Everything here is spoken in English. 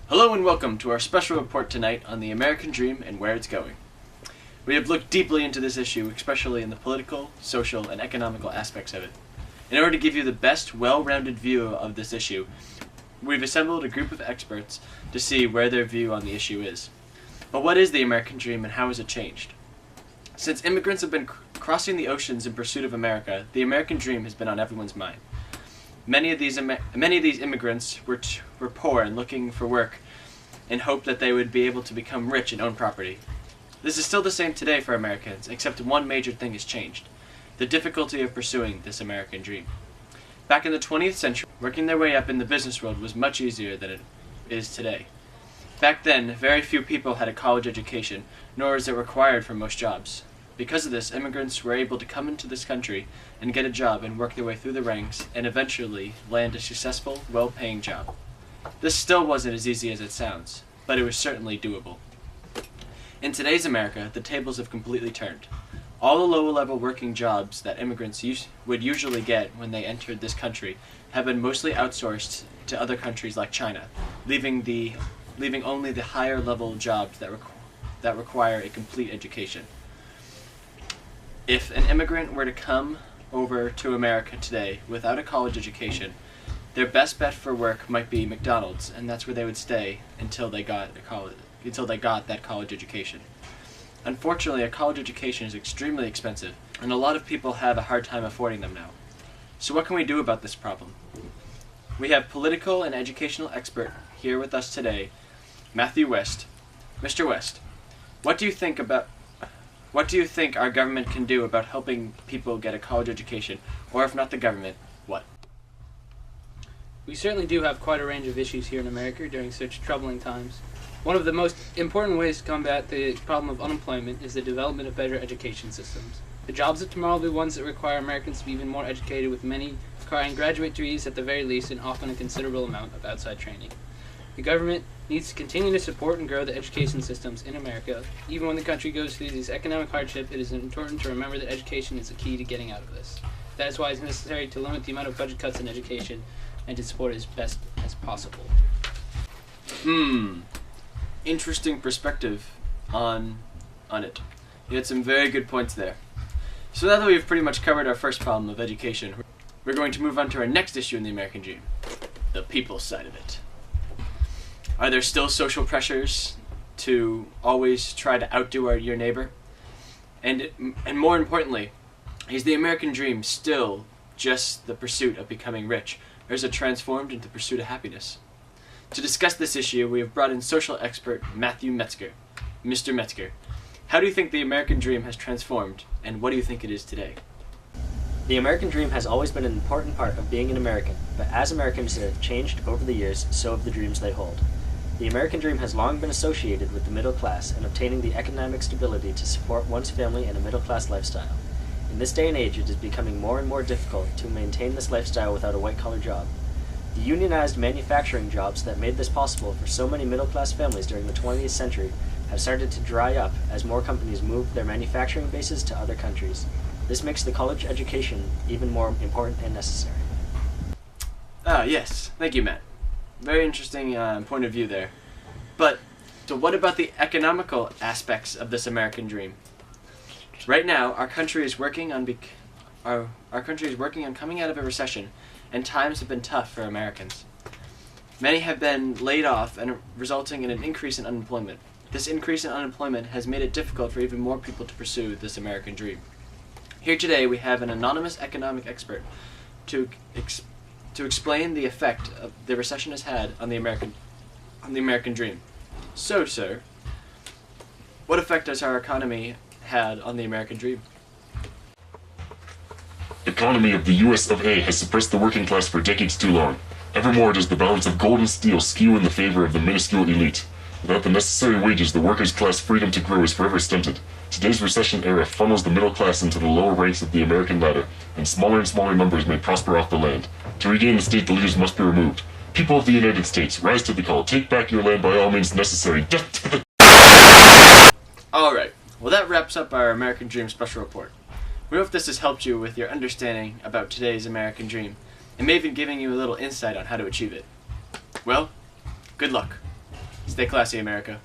Hello and welcome to our special report tonight on the American Dream and where it's going. We have looked deeply into this issue, especially in the political, social, and economical aspects of it. In order to give you the best, well-rounded view of this issue, we've assembled a group of experts to see where their view on the issue is. But what is the American Dream and how has it changed? Since immigrants have been crossing the oceans in pursuit of America, the American Dream has been on everyone's mind. Many of these immigrants were poor and looking for work in hope that they would be able to become rich and own property. This is still the same today for Americans, except one major thing has changed: the difficulty of pursuing this American dream. Back in the 20th century, working their way up in the business world was much easier than it is today. Back then, very few people had a college education, nor is it required for most jobs. Because of this, immigrants were able to come into this country and get a job and work their way through the ranks and eventually land a successful, well-paying job. This still wasn't as easy as it sounds, but it was certainly doable. In today's America, the tables have completely turned. All the lower-level working jobs that immigrants would usually get when they entered this country have been mostly outsourced to other countries like China, leaving only the higher-level jobs that require a complete education. If an immigrant were to come over to America today without a college education, their best bet for work might be McDonald's, and that's where they would stay until they got that college education. Unfortunately, a college education is extremely expensive, and a lot of people have a hard time affording them now. So what can we do about this problem? We have political and educational expert here with us today, Matthew West. Mr. West, what do you think our government can do about helping people get a college education, or if not the government, what? We certainly do have quite a range of issues here in America during such troubling times. One of the most important ways to combat the problem of unemployment is the development of better education systems. The jobs of tomorrow will be ones that require Americans to be even more educated, with many requiring graduate degrees at the very least and often a considerable amount of outside training. The government needs to continue to support and grow the education systems in America. Even when the country goes through this economic hardship, it is important to remember that education is the key to getting out of this. That is why it's necessary to limit the amount of budget cuts in education and to support it as best as possible. Interesting perspective on it. You had some very good points there. So now that we've pretty much covered our first problem of education, we're going to move on to our next issue in the American Dream, the people side of it. Are there still social pressures to always try to outdo your neighbor? And more importantly, is the American Dream still just the pursuit of becoming rich, or is it transformed into the pursuit of happiness? To discuss this issue, we have brought in social expert Matthew Metzger. Mr. Metzger, how do you think the American Dream has transformed, and what do you think it is today? The American Dream has always been an important part of being an American, but as Americans have changed over the years, so have the dreams they hold. The American Dream has long been associated with the middle class and obtaining the economic stability to support one's family and a middle-class lifestyle. In this day and age, it is becoming more and more difficult to maintain this lifestyle without a white-collar job. The unionized manufacturing jobs that made this possible for so many middle-class families during the 20th century have started to dry up as more companies move their manufacturing bases to other countries. This makes the college education even more important and necessary. Yes. Thank you, Matt. Very interesting point of view there. But, so what about the economical aspects of this American Dream? Right now, our country is working on coming out of a recession, and times have been tough for Americans. Many have been laid off, and resulting in an increase in unemployment. This increase in unemployment has made it difficult for even more people to pursue this American Dream. Here today, we have an anonymous economic expert to explain the effect of the recession has had on the American Dream. So, sir, what effect has our economy had on the American Dream? The economy of the US of A has suppressed the working class for decades too long. Evermore does the balance of gold and steel skew in the favor of the minuscule elite. Without the necessary wages, the workers' class freedom to grow is forever stunted. Today's recession era funnels the middle class into the lower ranks of the American ladder, and smaller numbers may prosper off the land. To regain the state, the leaders must be removed. People of the United States, rise to the call. Take back your land by all means necessary. Death to the... Alright, Well, that wraps up our American Dream special report. We hope this has helped you with your understanding about today's American Dream, and may even giving you a little insight on how to achieve it. Well, good luck. Stay classy, America.